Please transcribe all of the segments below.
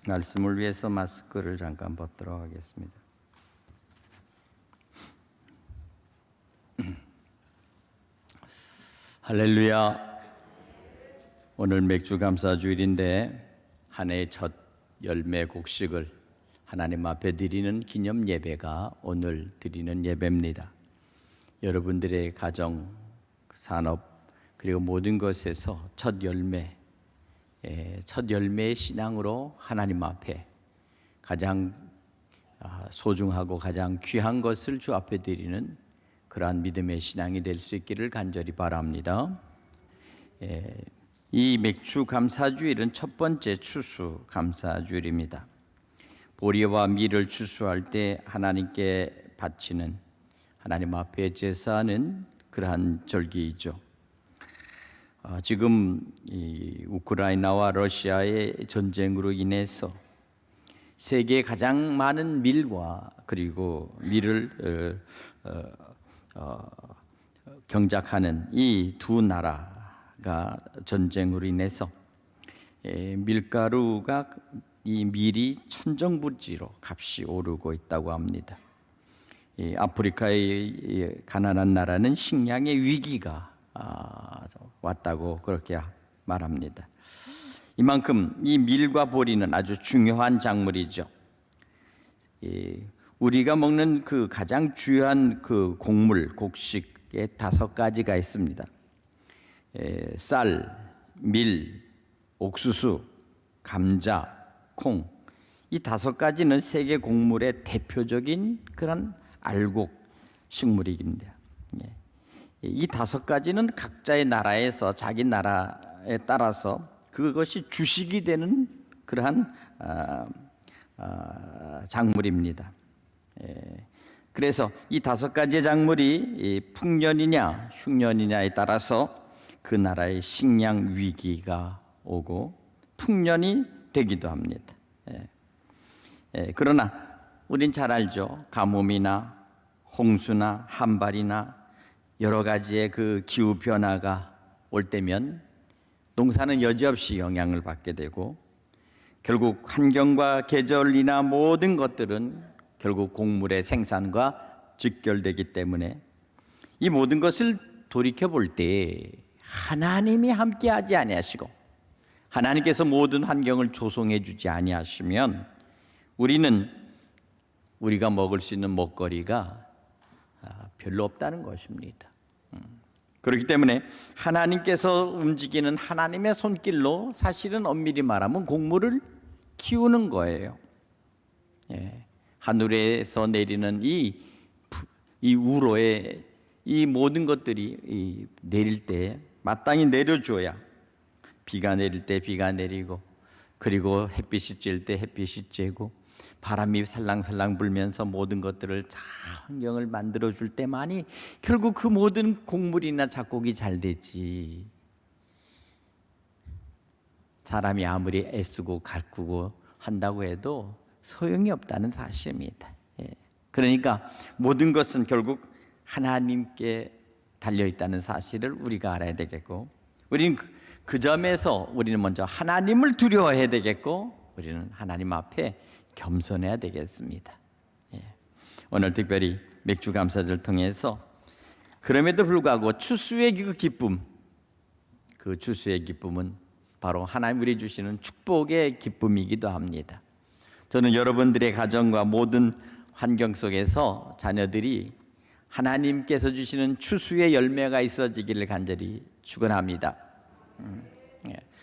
말씀을 위해서 마스크를 잠깐 벗도록 하겠습니다. 할렐루야. 오늘 맥주 감사 주일인데 한 해의 첫 열매 곡식을 하나님 앞에 드리는 기념 예배가 오늘 드리는 예배입니다. 여러분들의 가정, 산업 그리고 모든 것에서 첫 열매의 신앙으로 하나님 앞에 가장 소중하고 가장 귀한 것을 주 앞에 드리는 그러한 믿음의 신앙이 될 수 있기를 간절히 바랍니다. 이 맥주 감사주일은 첫 번째 추수 감사주일입니다. 보리와 밀을 추수할 때 하나님께 바치는 하나님 앞에 제사하는 그러한 절기이죠. 지금 이 우크라이나와 러시아의 전쟁으로 인해서 세계에 가장 많은 밀과 그리고 밀을 경작하는 이 두 나라가 전쟁으로 인해서 밀가루가 이 밀이 천정부지로 값이 오르고 있다고 합니다. 이 아프리카의 가난한 나라는 식량의 위기가 왔다고 그렇게 말합니다. 이만큼 이 밀과 보리는 아주 중요한 작물이죠. 우리가 먹는 그 가장 주요한 그 곡물, 곡식에 5가지가 있습니다. 쌀, 밀, 옥수수, 감자, 콩. 이 5가지는 세계 곡물의 대표적인 그런 알곡 식물입니다. 이 5가지는 각자의 나라에서 자기 나라에 따라서 그것이 주식이 되는 그러한 작물입니다. 그래서 이 5가지의 작물이 풍년이냐 흉년이냐에 따라서 그 나라의 식량 위기가 오고 풍년이 되기도 합니다. 그러나 우린 잘 알죠. 가뭄이나 홍수나 한발이나 여러 가지의 그 기후 변화가 올 때면 농사는 여지없이 영향을 받게 되고 결국 환경과 계절이나 모든 것들은 결국 곡물의 생산과 직결되기 때문에 이 모든 것을 돌이켜 볼 때 하나님이 함께하지 아니하시고 하나님께서 모든 환경을 조성해 주지 아니하시면 우리가 먹을 수 있는 먹거리가 별로 없다는 것입니다. 그렇기 때문에 하나님께서 움직이는 하나님의 손길로 사실은 엄밀히 말하면 곡물을 키우는 거예요. 하늘에서 내리는 이 우로에 이 모든 것들이 내릴 때 마땅히 내려줘야 비가 내릴 때 비가 내리고 그리고 햇빛이 쬐일 때 햇빛이 쬐고 바람이 살랑살랑 불면서 모든 것들을 환경을 만들어 줄 때만이 결국 그 모든 곡물이나 작곡이 잘 되지. 사람이 아무리 애쓰고 가꾸고 한다고 해도 소용이 없다는 사실입니다. 그러니까 모든 것은 결국 하나님께 달려있다는 사실을 우리가 알아야 되겠고 우리는 그 점에서 우리는 먼저 하나님을 두려워해야 되겠고 우리는 하나님 앞에 겸손해야 되겠습니다. 오늘 특별히 맥주 감사절을 통해서 그럼에도 불구하고 추수의 그 기쁨, 그 추수의 기쁨은 바로 하나님 우리 주시는 축복의 기쁨이기도 합니다. 저는 여러분들의 가정과 모든 환경 속에서 자녀들이 하나님께서 주시는 추수의 열매가 있어지기를 간절히 축원합니다.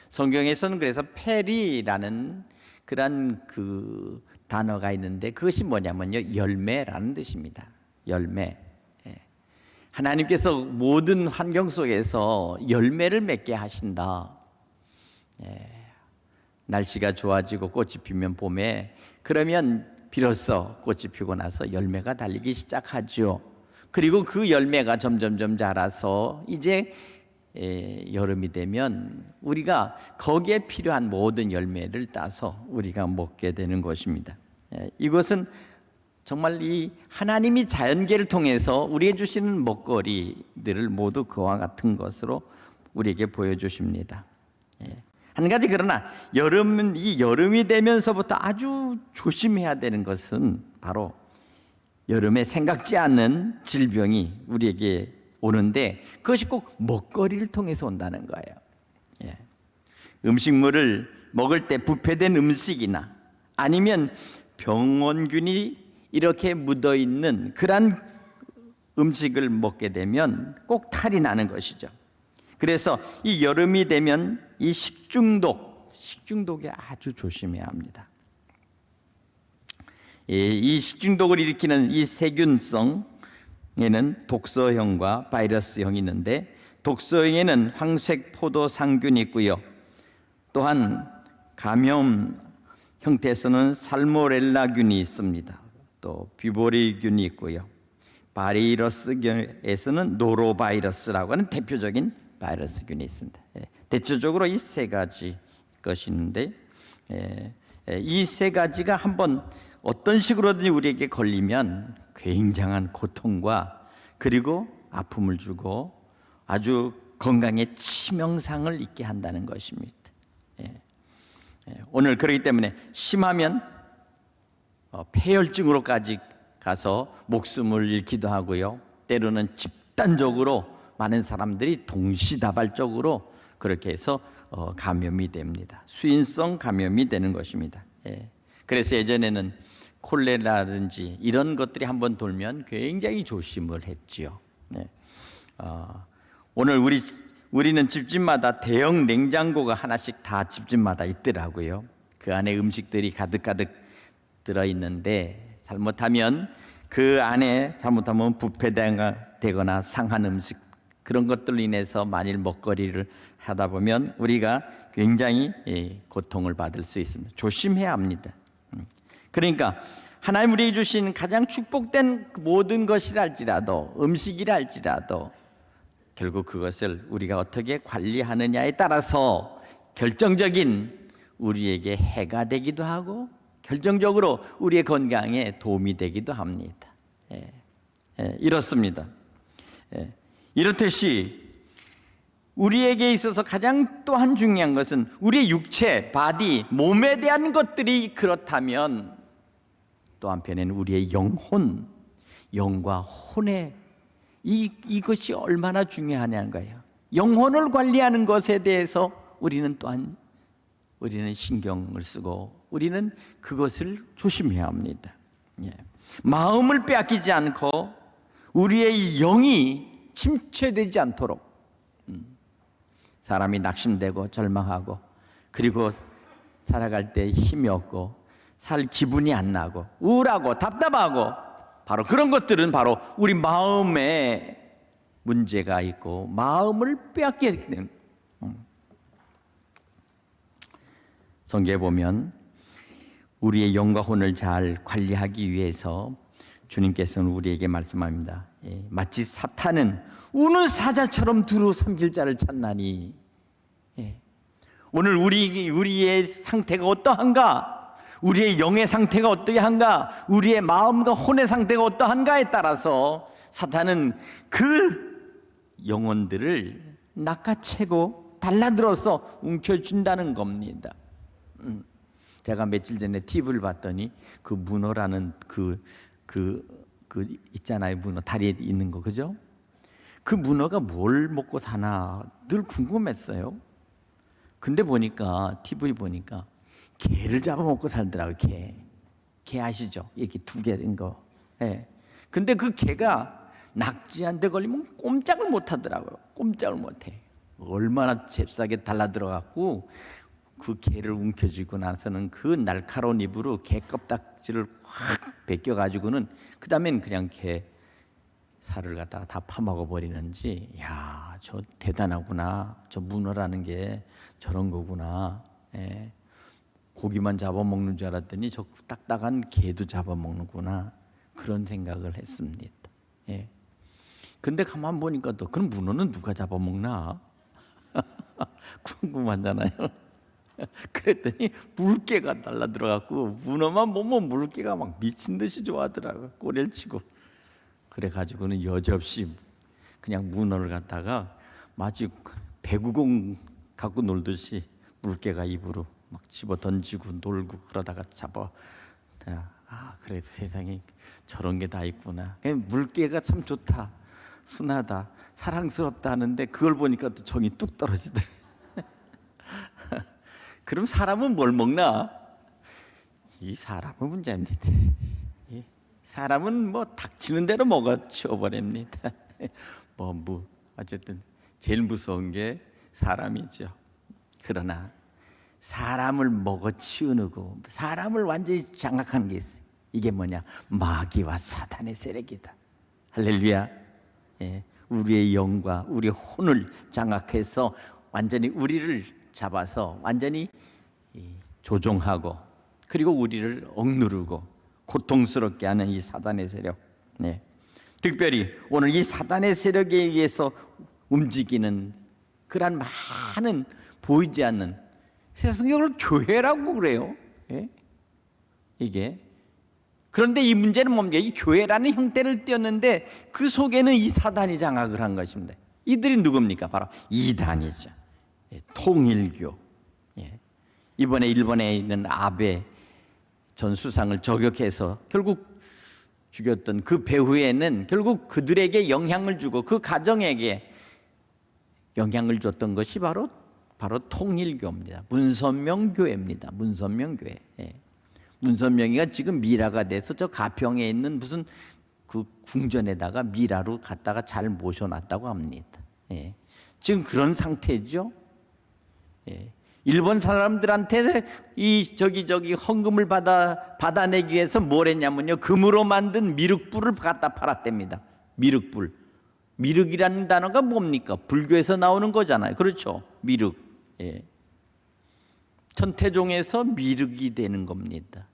성경에서는 그래서 페리라는 그런 그 단어가 있는데 그것이 뭐냐면요, 열매라는 뜻입니다. 열매. 하나님께서 모든 환경 속에서 열매를 맺게 하신다. 날씨가 좋아지고 꽃이 피면 봄에 그러면 비로소 꽃이 피고 나서 열매가 달리기 시작하죠. 그리고 그 열매가 점점점 자라서 이제 여름이 되면 우리가 거기에 필요한 모든 열매를 따서 우리가 먹게 되는 것입니다. 이것은 정말 이 하나님이 자연계를 통해서 우리에게 주시는 먹거리들을 모두 그와 같은 것으로 우리에게 보여주십니다. 한 가지 그러나 여름이 되면서부터 아주 조심해야 되는 것은 바로 여름에 생각지 않는 질병이 우리에게 오는데 그것이 꼭 먹거리를 통해서 온다는 거예요. 예. 음식물을 먹을 때 부패된 음식이나 아니면 병원균이 이렇게 묻어 있는 그런 음식을 먹게 되면 꼭 탈이 나는 것이죠. 그래서 이 여름이 되면 이 식중독에 아주 조심해야 합니다. 이 식중독을 일으키는 이 세균성에는 독소형과 바이러스형이 있는데 독소형에는 황색포도상균이 있고요. 또한 감염 형태에서는 살모넬라균이 있습니다. 또 비보리균이 있고요. 바이러스에서는 노로바이러스라고 하는 대표적인 바이러스균이 있습니다. 대체적으로 이 세 가지 것이 있는데 이 세 가지가 한번 어떤 식으로든지 우리에게 걸리면 굉장한 고통과 그리고 아픔을 주고 아주 건강에 치명상을 입게 한다는 것입니다. 오늘 그렇기 때문에 심하면 폐혈증으로까지 가서 목숨을 잃기도 하고요. 때로는 집단적으로 많은 사람들이 동시다발적으로 그렇게 해서 감염이 됩니다. 수인성 감염이 되는 것입니다. 그래서 예전에는 콜레라든지 이런 것들이 한번 돌면 굉장히 조심을 했지요. 오늘 우리는 집집마다 대형 냉장고가 하나씩 다 집집마다 있더라고요. 그 안에 음식들이 가득가득 들어있는데 잘못하면 그 안에 잘못하면 부패되거나 상한 음식 그런 것들로 인해서 만일 먹거리를 하다 보면 우리가 굉장히 고통을 받을 수 있습니다. 조심해야 합니다. 그러니까 하나님 우리에게 주신 가장 축복된 모든 것이랄지라도 음식이랄지라도 결국 그것을 우리가 어떻게 관리하느냐에 따라서 결정적인 우리에게 해가 되기도 하고 결정적으로 우리의 건강에 도움이 되기도 합니다. 이렇습니다. 이렇듯이 우리에게 있어서 가장 또한 중요한 것은 우리의 육체, 바디, 몸에 대한 것들이 그렇다면 또 한편에는 우리의 영혼, 영과 혼의 이것이 얼마나 중요하냐는 거예요. 영혼을 관리하는 것에 대해서 우리는 신경을 쓰고 우리는 그것을 조심해야 합니다. 마음을 빼앗기지 않고 우리의 영이 침체되지 않도록 사람이 낙심되고 절망하고 그리고 살아갈 때 힘이 없고 살 기분이 안 나고 우울하고 답답하고 바로 그런 것들은 바로 우리 마음에 문제가 있고 마음을 빼앗게 되는 성경에 보면 우리의 영과 혼을 잘 관리하기 위해서 주님께서는 우리에게 말씀합니다. 마치 사탄은 우는 사자처럼 두루 삼킬 자를 찾나니 오늘 우리의 상태가 어떠한가 우리의 영의 상태가 어떠한가 우리의 마음과 혼의 상태가 어떠한가에 따라서 사탄은 그 영혼들을 낚아채고 달라들어서 움켜쥔다는 겁니다. 제가 며칠 전에 TV를 봤더니 그 문어라는 그 있잖아요. 문어 다리에 있는 거 그죠? 그 문어가 뭘 먹고 사나 늘 궁금했어요. 근데 보니까 TV 보니까 개를 잡아먹고 살더라고요. 개 아시죠? 이렇게 두 개 된 거. 근데 그 개가 낙지한테 걸리면 꼼짝을 못 하더라고요. 꼼짝을 못 해. 얼마나 잽싸게 달라들어갖고 그 개를 움켜쥐고 나서는 그 날카로운 입으로 개 껍딱지를 확 벗겨가지고는 그 다음엔 그냥 개 살을 갖다가 다 파먹어 버리는지 야, 저 대단하구나. 저 문어라는 게 저런 거구나. 고기만 잡아먹는 줄 알았더니 저 딱딱한 개도 잡아먹는구나. 그런 생각을 했습니다. 근데 가만 보니까 또 그럼 문어는 누가 잡아먹나? 궁금하잖아요. 그랬더니 물개가 달라들어갖고 문어만 보면 물개가 막 미친 듯이 좋아하더라고요. 꼬리를 치고. 그래가지고는 여지없이 그냥 문어를 갖다가 마치 배구공 갖고 놀듯이 물개가 입으로 막 집어 던지고 놀고 그러다가 잡아. 그래도 세상에 저런 게 다 있구나. 물개가 참 좋다, 순하다, 사랑스럽다 하는데 그걸 보니까 또 정이 뚝 떨어지더래. 그럼 사람은 뭘 먹나? 이 사람은 문제입니다. 사람은 뭐 닥치는 대로 먹어 치워버립니다. 어쨌든 제일 무서운 게 사람이죠. 그러나 사람을 먹어 치우고 사람을 완전히 장악하는 게 있어요. 이게 뭐냐? 마귀와 사단의 세력이다. 할렐루야. 우리의 영과 우리의 혼을 장악해서 완전히 우리를 잡아서 완전히 조종하고 그리고 우리를 억누르고 고통스럽게 하는 이 사단의 세력. 특별히 오늘 이 사단의 세력에 의해서 움직이는 그러한 많은 보이지 않는 세상, 이걸 교회라고 그래요. 이게 그런데 이 문제는 뭡니까? 이 교회라는 형태를 띄었는데 그 속에는 이 사단이 장악을 한 것입니다. 이들이 누굽니까? 바로 이단이죠. 통일교. 이번에 일본에 있는 아베 전 수상을 저격해서 결국 죽였던 그 배후에는 결국 그들에게 영향을 주고 그 가정에게 영향을 줬던 것이 바로 통일교입니다. 문선명교회입니다. 문선명교회. 문선명이가 지금 미라가 돼서 저 가평에 있는 무슨 그 궁전에다가 미라로 갖다가 잘 모셔놨다고 합니다. 지금 그런 상태죠. 일본 사람들한테 이 저기 헌금을 받아내기 위해서 뭘 했냐면요, 금으로 만든 미륵불을 갖다 팔았답니다. 미륵불. 미륵이라는 단어가 뭡니까? 불교에서 나오는 거잖아요. 그렇죠? 미륵. 천태종에서 미륵이 되는 겁니다.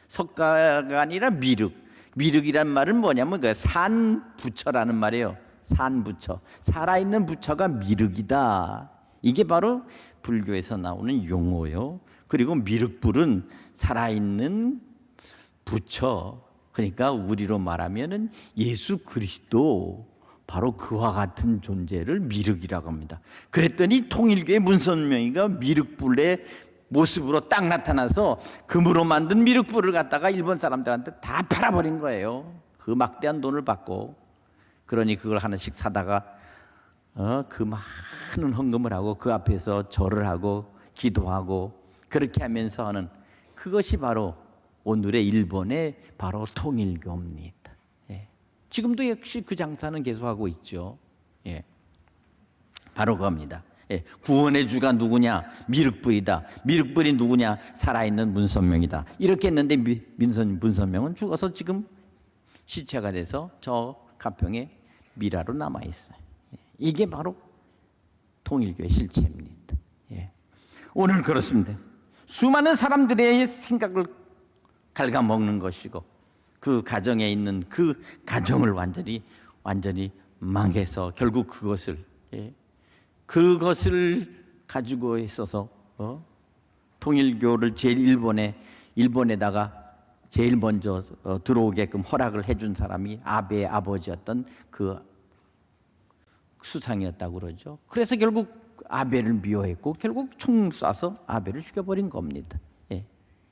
석가가 아니라 미륵. 미륵이란 말은 뭐냐면 그 산부처라는 말이에요. 산부처. 살아있는 부처가 미륵이다. 이게 바로 불교에서 나오는 용어요. 그리고 미륵불은 살아있는 부처. 그러니까 우리로 말하면은 예수 그리스도, 바로 그와 같은 존재를 미륵이라고 합니다. 그랬더니 통일교의 문선명이가 미륵불의 모습으로 딱 나타나서 금으로 만든 미륵불을 갖다가 일본 사람들한테 다 팔아버린 거예요. 그 막대한 돈을 받고. 그러니 그걸 하나씩 사다가 그 많은 헌금을 하고 그 앞에서 절을 하고 기도하고 그렇게 하면서 하는 그것이 바로 오늘의 일본의 바로 통일교입니다. 지금도 역시 그 장사는 계속하고 있죠. 바로 그겁니다. 구원의 주가 누구냐? 미륵불이다. 미륵불이 누구냐? 살아있는 문선명이다. 이렇게 했는데 문선명은 죽어서 지금 시체가 돼서 저 가평에 미라로 남아있어요. 이게 바로 통일교의 실체입니다. 오늘 그렇습니다. 수많은 사람들의 생각을 갉아먹는 것이고 그 가정에 있는 그 가정을 완전히 망해서 결국 그것을 가지고 있어서 통일교를 일본에다가 제일 먼저 들어오게끔 허락을 해준 사람이 아베의 아버지였던 그 수상이었다고 그러죠. 그래서 결국 아베를 미워했고 결국 총 쏴서 아베를 죽여버린 겁니다.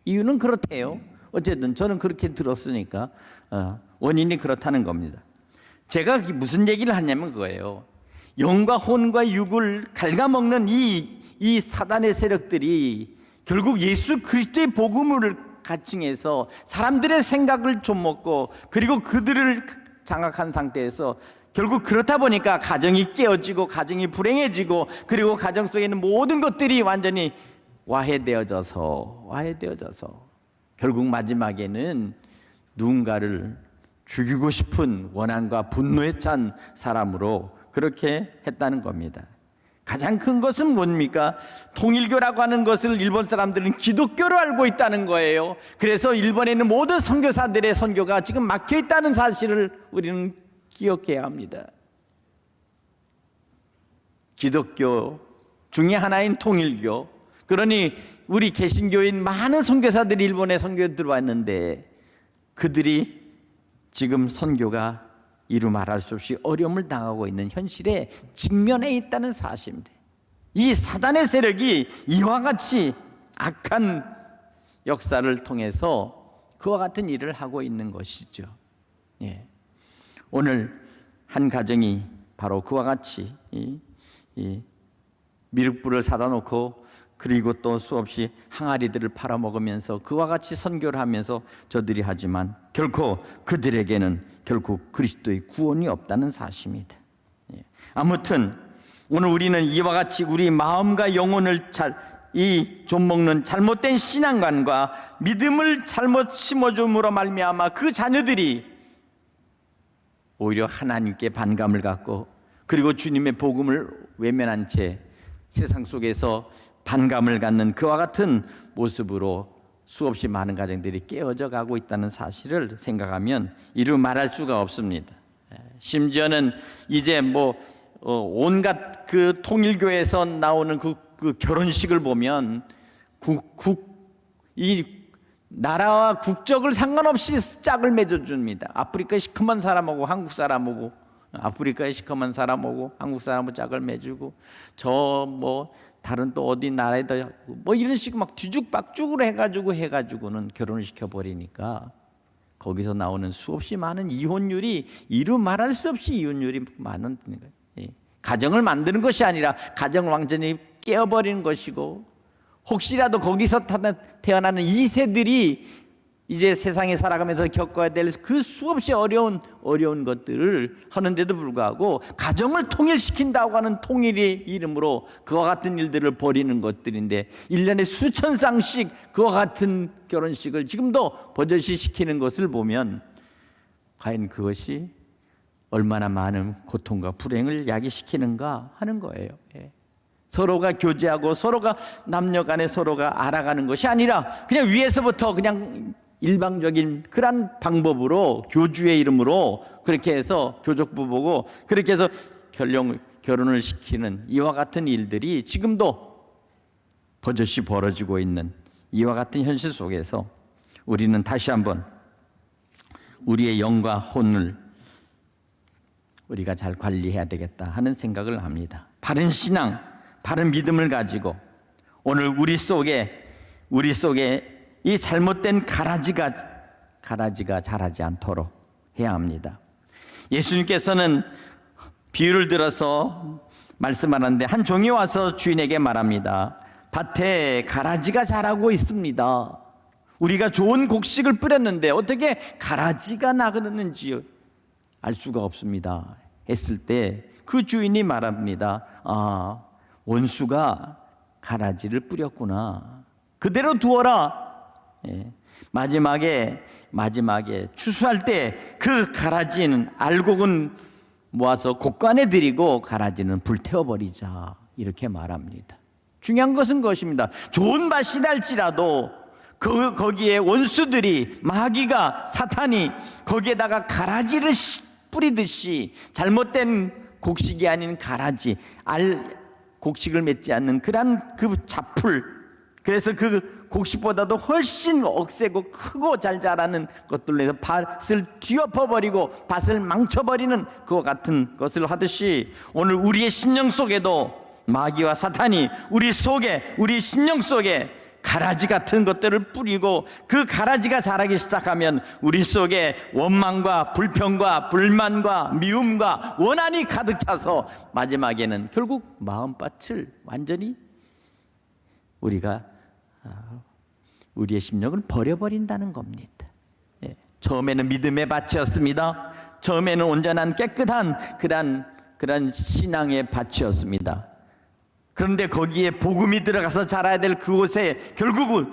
이유는 그렇대요. 어쨌든 저는 그렇게 들었으니까 원인이 그렇다는 겁니다. 제가 무슨 얘기를 하냐면 그거예요. 영과 혼과 육을 갉아먹는 이 사단의 세력들이 결국 예수 그리스도의 복음을 가칭해서 사람들의 생각을 좀 먹고 그리고 그들을 장악한 상태에서 결국 그렇다 보니까 가정이 깨어지고 가정이 불행해지고 그리고 가정 속에 있는 모든 것들이 완전히 와해되어져서 결국 마지막에는 누군가를 죽이고 싶은 원한과 분노에 찬 사람으로 그렇게 했다는 겁니다. 가장 큰 것은 뭡니까? 통일교라고 하는 것을 일본 사람들은 기독교로 알고 있다는 거예요. 그래서 일본에 있는 모든 선교사들의 선교가 지금 막혀 있다는 사실을 우리는 기억해야 합니다. 기독교 중에 하나인 통일교. 그러니 우리 개신교인 많은 선교사들이 일본에 선교에 들어왔는데 그들이 지금 선교가 이루 말할 수 없이 어려움을 당하고 있는 현실에 직면해 있다는 사실입니다. 이 사단의 세력이 이와 같이 악한 역사를 통해서 그와 같은 일을 하고 있는 것이죠. 예. 오늘 한 가정이 바로 그와 같이 이 미륵불을 사다 놓고 그리고 또 수없이 항아리들을 팔아먹으면서 그와 같이 선교를 하면서 저들이 하지만 결코 그들에게는 결국 그리스도의 구원이 없다는 사실입니다. 예. 아무튼 오늘 우리는 이와 같이 우리 마음과 영혼을 이 좀먹는 잘못된 신앙관과 믿음을 잘못 심어줌으로 말미암아 그 자녀들이 오히려 하나님께 반감을 갖고 그리고 주님의 복음을 외면한 채 세상 속에서 반감을 갖는 그와 같은 모습으로 수없이 많은 가정들이 깨어져 가고 있다는 사실을 생각하면 이루 말할 수가 없습니다. 심지어는 이제 온갖 그 통일교에서 나오는 그 결혼식을 보면 이 나라와 국적을 상관없이 짝을 맺어줍니다. 아프리카의 시커먼 사람하고 한국 사람하고, 아프리카의 시커먼 사람하고 한국 사람하고 짝을 맺고, 다른 또 어디 나라에다 이런 식으로 막 뒤죽박죽으로 해가지고는 결혼을 시켜버리니까 거기서 나오는 수없이 많은 이혼율이 이루 말할 수 없이 이혼율이 많은 거예요. 가정을 만드는 것이 아니라 가정을 완전히 깨어버리는 것이고, 혹시라도 거기서 태어나는 2세들이 이제 세상에 살아가면서 겪어야 될 그 수없이 어려운 것들을 하는데도 불구하고 가정을 통일시킨다고 하는 통일의 이름으로 그와 같은 일들을 벌이는 것들인데 1년에 수천 쌍씩 그와 같은 결혼식을 지금도 버젓이 시키는 것을 보면 과연 그것이 얼마나 많은 고통과 불행을 야기시키는가 하는 거예요. 서로가 교제하고 서로가 남녀 간에 서로가 알아가는 것이 아니라 그냥 위에서부터 그냥 일방적인 그런 방법으로 교주의 이름으로 그렇게 해서 교족부보고 그렇게 해서 결혼을 시키는 이와 같은 일들이 지금도 버젓이 벌어지고 있는 이와 같은 현실 속에서 우리는 다시 한번 우리의 영과 혼을 우리가 잘 관리해야 되겠다 하는 생각을 합니다. 바른 신앙, 바른 믿음을 가지고 오늘 우리 속에 이 잘못된 가라지가 자라지 않도록 해야 합니다. 예수님께서는 비유를 들어서 말씀하는데 한 종이 와서 주인에게 말합니다. 밭에 가라지가 자라고 있습니다. 우리가 좋은 곡식을 뿌렸는데 어떻게 가라지가 나그는지 알 수가 없습니다. 했을 때 그 주인이 말합니다. 원수가 가라지를 뿌렸구나. 그대로 두어라. 마지막에 추수할 때 그 가라지는 알곡은 모아서 곡간에 들이고 가라지는 불태워버리자 이렇게 말합니다. 중요한 것은 것입니다. 좋은 밭이 날지라도 거기에 원수들이 마귀가 사탄이 거기에다가 가라지를 뿌리듯이 잘못된 곡식이 아닌 가라지 곡식을 맺지 않는 그런 그 잡풀, 그래서 그 곡식보다도 훨씬 억세고 크고 잘 자라는 것들로 해서 밭을 뒤엎어버리고 밭을 망쳐버리는 그와 같은 것을 하듯이 오늘 우리의 심령 속에도 마귀와 사탄이 우리 심령 속에 가라지 같은 것들을 뿌리고 그 가라지가 자라기 시작하면 우리 속에 원망과 불평과 불만과 미움과 원한이 가득 차서 마지막에는 결국 마음밭을 완전히 우리의 심령을 버려버린다는 겁니다. 처음에는 믿음의 밭이었습니다. 처음에는 온전한 깨끗한 그런 신앙의 밭이었습니다. 그런데 거기에 복음이 들어가서 자라야 될 그곳에 결국은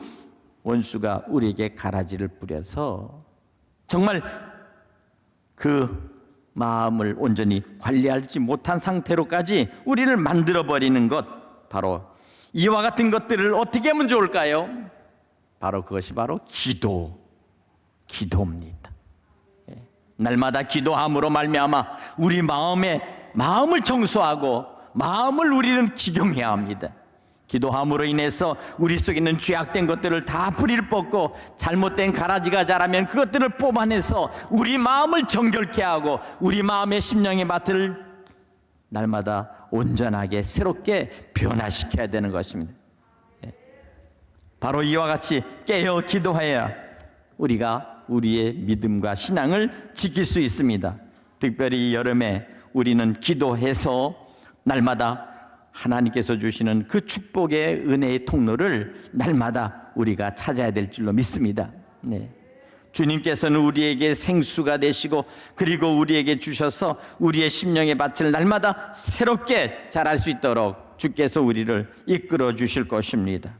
원수가 우리에게 가라지를 뿌려서 정말 그 마음을 온전히 관리하지 못한 상태로까지 우리를 만들어버리는 것, 바로 이와 같은 것들을 어떻게 하면 좋을까요? 바로 그것이 바로 기도입니다. 날마다 기도함으로 말미암아 우리 마음을 청소하고 마음을 우리는 기경해야 합니다. 기도함으로 인해서 우리 속에 있는 죄악된 것들을 다 뿌리를 뽑고 잘못된 가라지가 자라면 그것들을 뽑아내서 우리 마음을 정결케 하고 우리 마음의 심령의 밭을 날마다 온전하게 새롭게 변화시켜야 되는 것입니다. 바로 이와 같이 깨어 기도해야 우리가 우리의 믿음과 신앙을 지킬 수 있습니다. 특별히 여름에 우리는 기도해서 날마다 하나님께서 주시는 그 축복의 은혜의 통로를 날마다 우리가 찾아야 될 줄로 믿습니다. 네. 주님께서는 우리에게 생수가 되시고 그리고 우리에게 주셔서 우리의 심령의 밭을 날마다 새롭게 자랄 수 있도록 주께서 우리를 이끌어 주실 것입니다.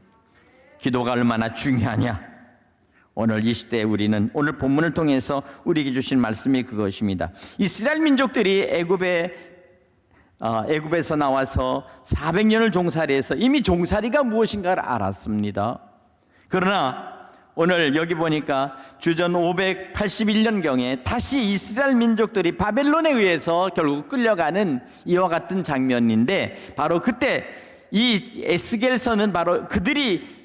기도가 얼마나 중요하냐? 오늘 이 시대에 우리는 오늘 본문을 통해서 우리에게 주신 말씀이 그것입니다. 이스라엘 민족들이 애굽에서 나와서 400년을 종살이해서 이미 종살이가 무엇인가를 알았습니다. 그러나 오늘 여기 보니까 주전 581년경에 다시 이스라엘 민족들이 바벨론에 의해서 결국 끌려가는 이와 같은 장면인데, 바로 그때 이 에스겔서는 바로 그들이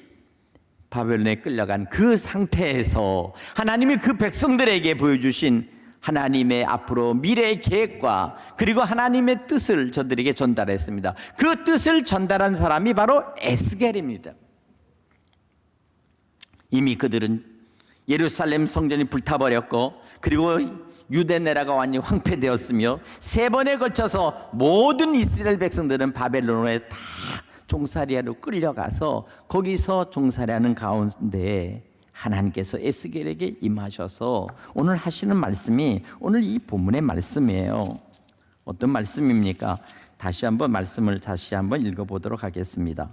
바벨론에 끌려간 그 상태에서 하나님이 그 백성들에게 보여주신 하나님의 앞으로 미래의 계획과 그리고 하나님의 뜻을 저들에게 전달했습니다. 그 뜻을 전달한 사람이 바로 에스겔입니다. 이미 그들은 예루살렘 성전이 불타버렸고 그리고 유대나라가 완전히 황폐되었으며 3번에 걸쳐서 모든 이스라엘 백성들은 바벨론에 다 종살이하러 끌려가서 거기서 종살이하는 가운데 하나님께서 에스겔에게 임하셔서 오늘 하시는 말씀이 오늘 이 본문의 말씀이에요. 어떤 말씀입니까? 다시 한번 말씀을 다시 한번 읽어보도록 하겠습니다.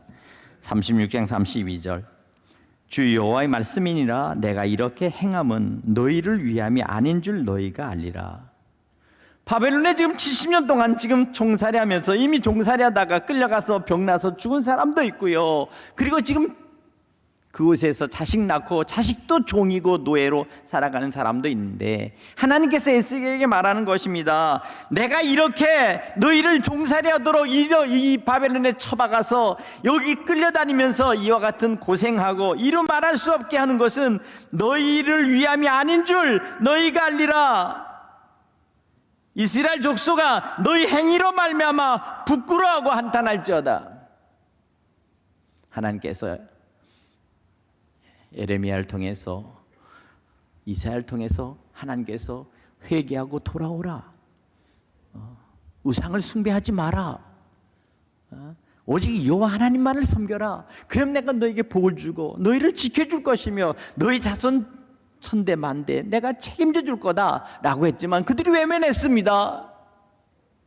36장 32절. 주 여호와의 말씀이니라. 내가 이렇게 행함은 너희를 위함이 아닌 줄 너희가 알리라. 바벨론에 지금 70년 동안 지금 종살이하면서 이미 종살이하다가 끌려가서 병나서 죽은 사람도 있고요. 그리고 지금 그곳에서 자식 낳고 자식도 종이고 노예로 살아가는 사람도 있는데 하나님께서 에스겔에게 말하는 것입니다. 내가 이렇게 너희를 종살이하도록 이 바벨론에 처박아서 여기 끌려다니면서 이와 같은 고생하고 이루 말할 수 없게 하는 것은 너희를 위함이 아닌 줄 너희가 알리라. 이스라엘 족속아, 너희 행위로 말미암아 부끄러워하고 한탄할지어다. 하나님께서 예레미야를 통해서 이사야를 통해서 하나님께서 회개하고 돌아오라. 우상을 숭배하지 마라. 오직 여호와 하나님만을 섬겨라. 그럼 내가 너에게 복을 주고 너희를 지켜줄 것이며 너희 자손 천대 만대 내가 책임져 줄 거다라고 했지만 그들이 외면했습니다.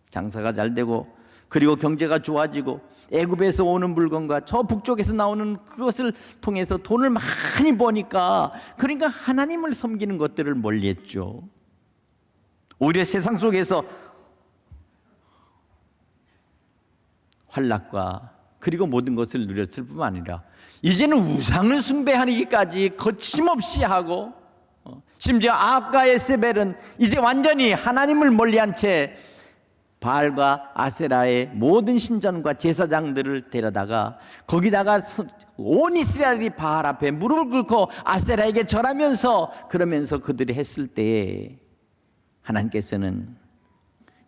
장사가 잘 되고 그리고 경제가 좋아지고 애굽에서 오는 물건과 저 북쪽에서 나오는 그것을 통해서 돈을 많이 버니까 그러니까 하나님을 섬기는 것들을 멀리했죠. 오히려 세상 속에서 환락과 그리고 모든 것을 누렸을 뿐만 아니라 이제는 우상을 숭배하기까지 거침없이 하고 심지어 아합과 에세벨은 이제 완전히 하나님을 멀리한 채 바알과 아세라의 모든 신전과 제사장들을 데려다가 거기다가 온 이스라엘이 바알 앞에 무릎을 꿇고 아세라에게 절하면서 그러면서 그들이 했을 때에 하나님께서는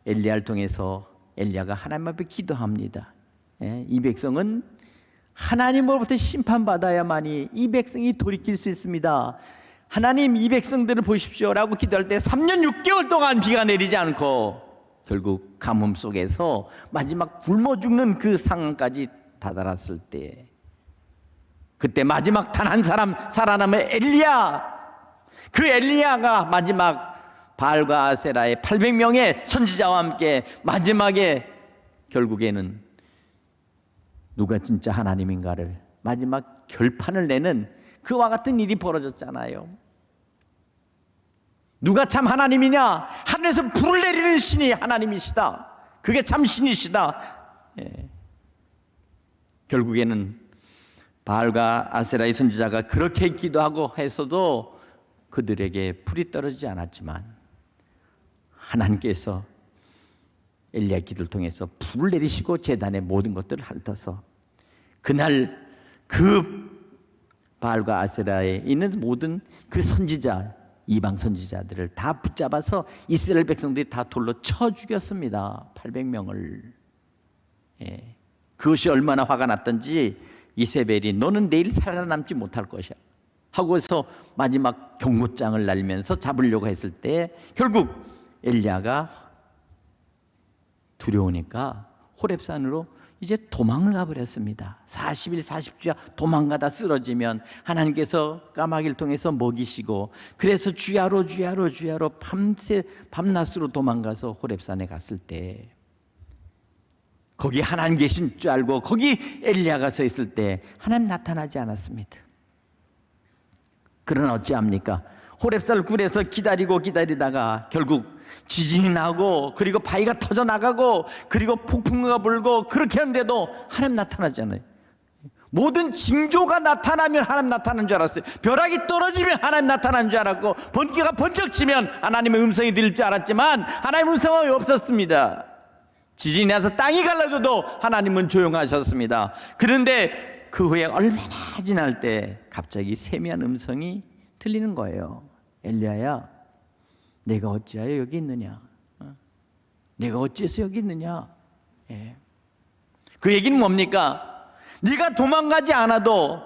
엘리야를 통해서 엘리야가 하나님 앞에 기도합니다. 이 백성은 하나님으로부터 심판받아야만이 이 백성이 돌이킬 수 있습니다. 하나님 이 백성들을 보십시오 라고 기도할 때 3년 6개월 동안 비가 내리지 않고 결국 가뭄 속에서 마지막 굶어 죽는 그 상황까지 다다랐을 때 그때 마지막 단 한 사람 살아남은 엘리야, 그 엘리야가 마지막 바알과 아세라의 800명의 선지자와 함께 마지막에 결국에는 누가 진짜 하나님인가를 마지막 결판을 내는 그와 같은 일이 벌어졌잖아요. 누가 참 하나님이냐? 하늘에서 불을 내리는 신이 하나님이시다. 그게 참 신이시다. 결국에는 바알과 아세라의 선지자가 그렇게 기도하고 해서도 그들에게 불이 떨어지지 않았지만 하나님께서 엘리야 기도를 통해서 불을 내리시고 제단의 모든 것들을 핥아서 그날 그 바알과 아세라에 있는 모든 그 선지자 이방 선지자들을 다 붙잡아서 이스라엘 백성들이 다 돌로 쳐 죽였습니다. 800명을. 예. 그것이 얼마나 화가 났던지 이세벨이 너는 내일 살아남지 못할 것이야 하고서 마지막 경고장을 날리면서 잡으려고 했을 때 결국 엘리야가 두려우니까 호렙산으로 이제 도망을 가버렸습니다. 40일 40주야 도망가다 쓰러지면 하나님께서 까마귀를 통해서 먹이시고, 그래서 주야로 밤새 밤낮으로 도망가서 호렙산에 갔을 때 거기 하나님 계신 줄 알고 거기 엘리야가 서 있을 때 하나님 나타나지 않았습니다. 그러나 어찌합니까? 호렙산 굴에서 기다리다가 결국 지진이 나고, 그리고 바위가 터져 나가고, 그리고 폭풍우가 불고, 그렇게 하는데도 하나님 나타나지 않아요. 모든 징조가 나타나면 하나님 나타나는 줄 알았어요. 벼락이 떨어지면 하나님 나타나는 줄 알았고, 번개가 번쩍 치면 하나님의 음성이 들릴 줄 알았지만 하나님의 음성이 없었습니다. 지진이 나서 땅이 갈라져도 하나님은 조용하셨습니다. 그런데 그 후에 얼마나 지날 때 갑자기 세미한 음성이 들리는 거예요. 엘리야야, 내가 어찌하여 여기 있느냐? 내가 어찌해서 여기 있느냐? 예. 그 얘기는 뭡니까? 네가 도망가지 않아도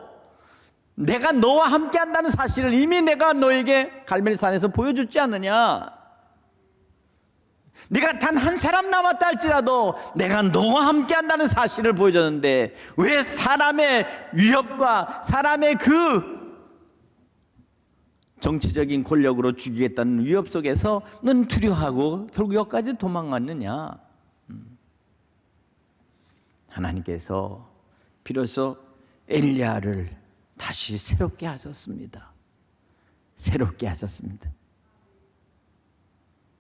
내가 너와 함께 한다는 사실을 이미 내가 너에게 갈멜산에서 보여줬지 않느냐? 네가 단 한 사람 남았다 할지라도 내가 너와 함께 한다는 사실을 보여줬는데 왜 사람의 위협과 사람의 그 정치적인 권력으로 죽이겠다는 위협 속에서 넌 두려워하고 결국 여기까지 도망갔느냐? 하나님께서 비로소 엘리야를 다시 새롭게 하셨습니다. 새롭게 하셨습니다.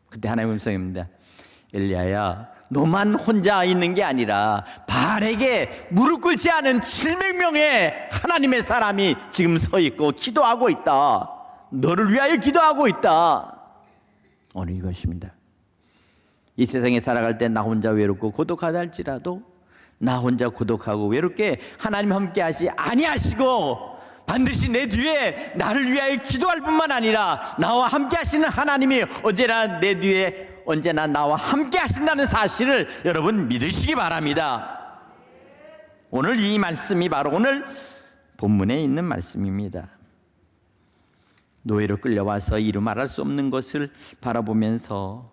그때 하나님의 음성입니다. 엘리야야, 너만 혼자 있는 게 아니라 바알에게 무릎 꿇지 않은 700명의 하나님의 사람이 지금 서 있고 기도하고 있다. 너를 위하여 기도하고 있다. 오늘 이것입니다. 이 세상에 살아갈 때 나 혼자 외롭고 고독하다 할지라도 나 혼자 고독하고 외롭게 하나님 함께 하시 아니하시고 반드시 내 뒤에 나를 위하여 기도할 뿐만 아니라 나와 함께 하시는 하나님이 언제나 내 뒤에 언제나 나와 함께 하신다는 사실을 여러분 믿으시기 바랍니다. 오늘 이 말씀이 바로 오늘 본문에 있는 말씀입니다. 노예로 끌려와서 이루 말할 수 없는 것을 바라보면서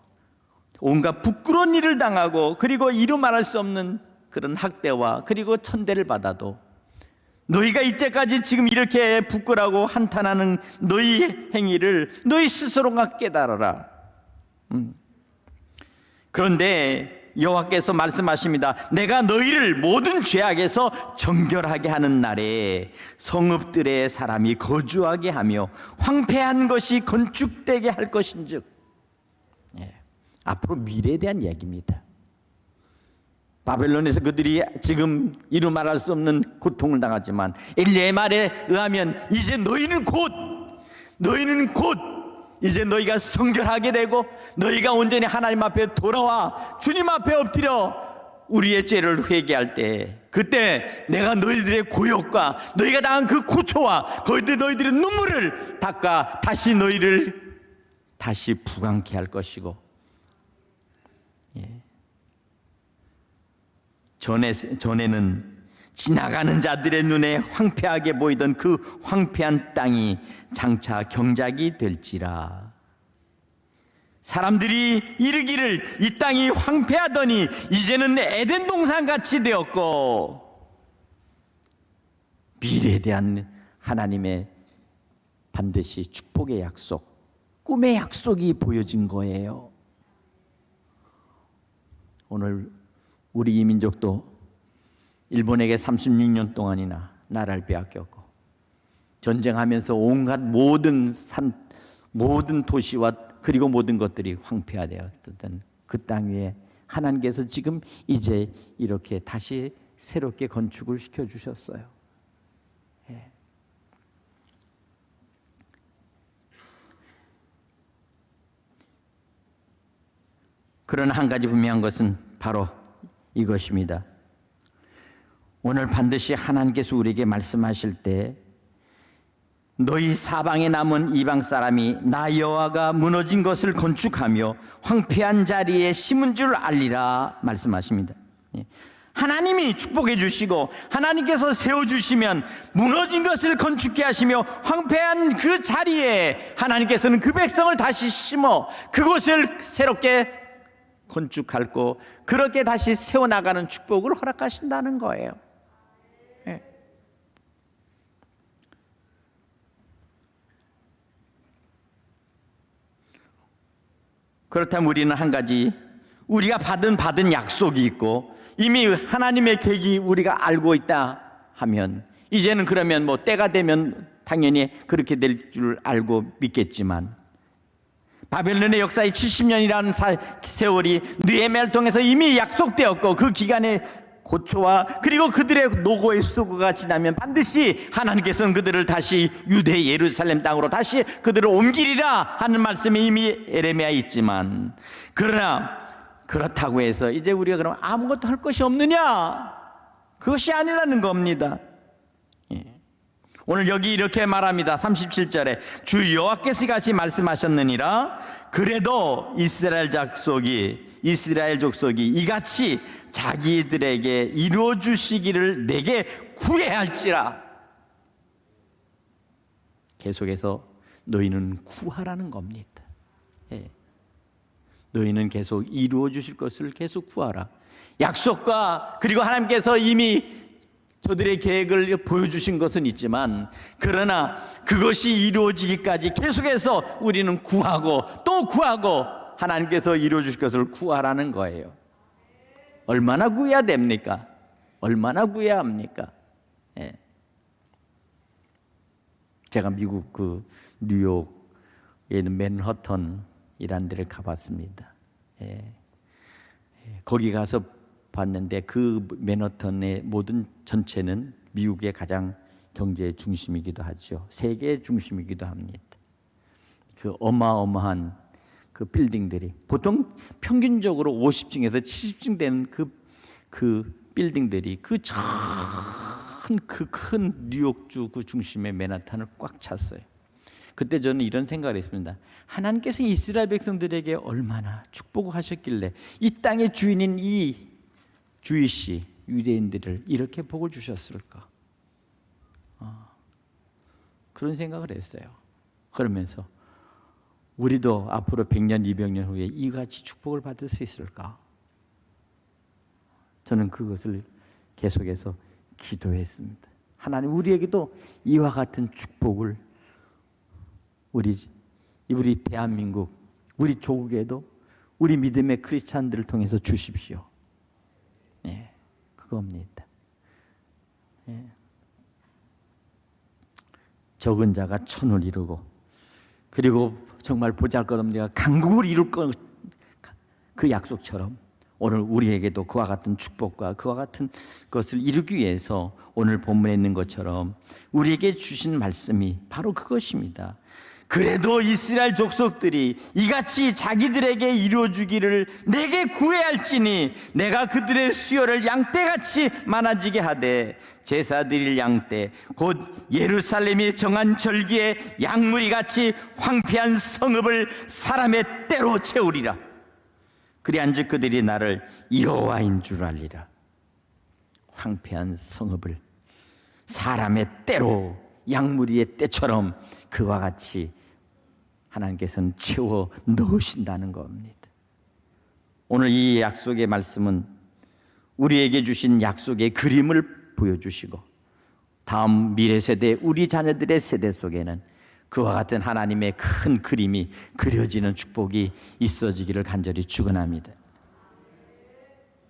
온갖 부끄러운 일을 당하고 그리고 이루 말할 수 없는 그런 학대와 그리고 천대를 받아도 너희가 이제까지 지금 이렇게 부끄러워 한탄하는 너희 행위를 너희 스스로가 깨달아라. 그런데 여호와께서 말씀하십니다. 내가 너희를 모든 죄악에서 정결하게 하는 날에 성읍들의 사람이 거주하게 하며 황폐한 것이 건축되게 할 것인즉. 앞으로 미래에 대한 이야기입니다. 바벨론에서 그들이 지금 이루 말할 수 없는 고통을 당하지만 엘리야의 말에 의하면 이제 너희는 곧 이제 너희가 성결하게 되고 너희가 온전히 하나님 앞에 돌아와 주님 앞에 엎드려 우리의 죄를 회개할 때 그때 내가 너희들의 고역과 너희가 당한 그 고초와 너희들의 눈물을 닦아 다시 너희를 다시 부강케 할 것이고 전에는 지나가는 자들의 눈에 황폐하게 보이던 그 황폐한 땅이 장차 경작이 될지라. 사람들이 이르기를 이 땅이 황폐하더니 이제는 에덴 동산같이 되었고, 미래에 대한 하나님의 반드시 축복의 약속, 꿈의 약속이 보여진 거예요. 오늘 우리 이 민족도 일본에게 36년 동안이나 나라를 빼앗겼고 전쟁하면서 온갖 모든 도시와 그리고 모든 것들이 황폐화되었던 그 땅 위에 하나님께서 지금 이제 이렇게 다시 새롭게 건축을 시켜주셨어요. 그러나 한 가지 분명한 것은 바로 이것입니다. 오늘 반드시 하나님께서 우리에게 말씀하실 때 너희 사방에 남은 이방 사람이 나 여호와가 무너진 것을 건축하며 황폐한 자리에 심은 줄 알리라 말씀하십니다. 하나님이 축복해 주시고 하나님께서 세워주시면 무너진 것을 건축해 하시며 황폐한 그 자리에 하나님께서는 그 백성을 다시 심어 그곳을 새롭게 건축하고 그렇게 다시 세워나가는 축복을 허락하신다는 거예요. 그렇다면 우리는 한 가지, 우리가 받은 약속이 있고 이미 하나님의 계획이 우리가 알고 있다 하면 이제는 그러면 뭐 때가 되면 당연히 그렇게 될 줄 알고 믿겠지만 바벨론의 역사의 70년이라는 세월이 느헤미야를 통해서 이미 약속되었고 그 기간에 고초와 그리고 그들의 노고의 수고가 지나면 반드시 하나님께서는 그들을 다시 유대 예루살렘 땅으로 다시 그들을 옮기리라 하는 말씀이 이미 예레미야에 있지만 그러나 그렇다고 해서 이제 우리가 그럼 아무것도 할 것이 없느냐? 그것이 아니라는 겁니다. 오늘 여기 이렇게 말합니다. 37절에 주 여호와께서 같이 말씀하셨느니라. 그래도 이스라엘 족속이 이같이 자기들에게 이루어 주시기를 내게 구해야 할지라. 계속해서 너희는 구하라는 겁니다. 너희는 계속 이루어 주실 것을 계속 구하라. 약속과 그리고 하나님께서 이미 저들의 계획을 보여주신 것은 있지만 그러나 그것이 이루어지기까지 계속해서 우리는 구하고 또 구하고 하나님께서 이루어 주실 것을 구하라는 거예요. 얼마나 구해야 됩니까? 얼마나 구해야 합니까? 제가 미국 그 뉴욕에 있는 맨하탄이라는 데를 가봤습니다. 거기 가서 봤는데 그 맨하탄의 모든 전체는 미국의 가장 경제의 중심이기도 하죠. 세계의 중심이기도 합니다. 그 어마어마한 그 빌딩들이 보통 평균적으로 50층에서 70층 되는 그 빌딩들이 그 큰 뉴욕주 그 중심의 맨하탄을 꽉 찼어요. 그때 저는 이런 생각을 했습니다. 하나님께서 이스라엘 백성들에게 얼마나 축복하셨길래 이 땅의 주인인 이 주이시 유대인들을 이렇게 복을 주셨을까? 그런 생각을 했어요. 그러면서 우리도 앞으로 100년, 200년 후에 이같이 축복을 받을 수 있을까? 저는 그것을 계속해서 기도했습니다. 하나님 우리에게도 이와 같은 축복을 우리 대한민국, 우리 조국에도 우리 믿음의 크리스찬들을 통해서 주십시오. 그겁니다. 적은 자가 천을 이루고 그리고 정말 보잘것없는 자가 강국을 이룰 그 약속처럼 오늘 우리에게도 그와 같은 축복과 그와 같은 것을 이루기 위해서 오늘 본문에 있는 것처럼 우리에게 주신 말씀이 바로 그것입니다. 그래도 이스라엘 족속들이 이같이 자기들에게 이루어주기를 내게 구해야 할지니 내가 그들의 수요를 양떼같이 많아지게 하되 제사 드릴 양떼 곧 예루살렘이 정한 절기에 양무리같이 황폐한 성읍을 사람의 때로 채우리라. 그리한즉 그들이 나를 여호와인 줄 알리라. 황폐한 성읍을 사람의 때로 양무리의 때처럼 그와 같이 하나님께서는 채워 넣으신다는 겁니다. 오늘 이 약속의 말씀은 우리에게 주신 약속의 그림을 보여주시고 다음 미래 세대 우리 자녀들의 세대 속에는 그와 같은 하나님의 큰 그림이 그려지는 축복이 있어지기를 간절히 축원합니다.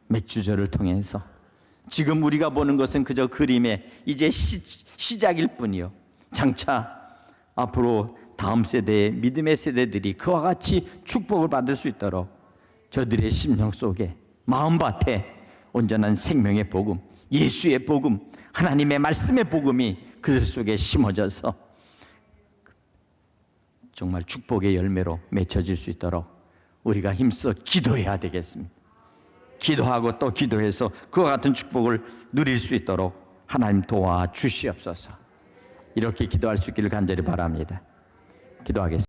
맥주절을 통해서 지금 우리가 보는 것은 그저 그림의 이제 시작일 뿐이요 장차 앞으로 다음 세대의 믿음의 세대들이 그와 같이 축복을 받을 수 있도록 저들의 심령 속에 마음밭에 온전한 생명의 복음, 예수의 복음, 하나님의 말씀의 복음이 그들 속에 심어져서 정말 축복의 열매로 맺혀질 수 있도록 우리가 힘써 기도해야 되겠습니다. 기도하고 또 기도해서 그와 같은 축복을 누릴 수 있도록 하나님 도와주시옵소서. 이렇게 기도할 수 있기를 간절히 바랍니다. 기도하겠습니다.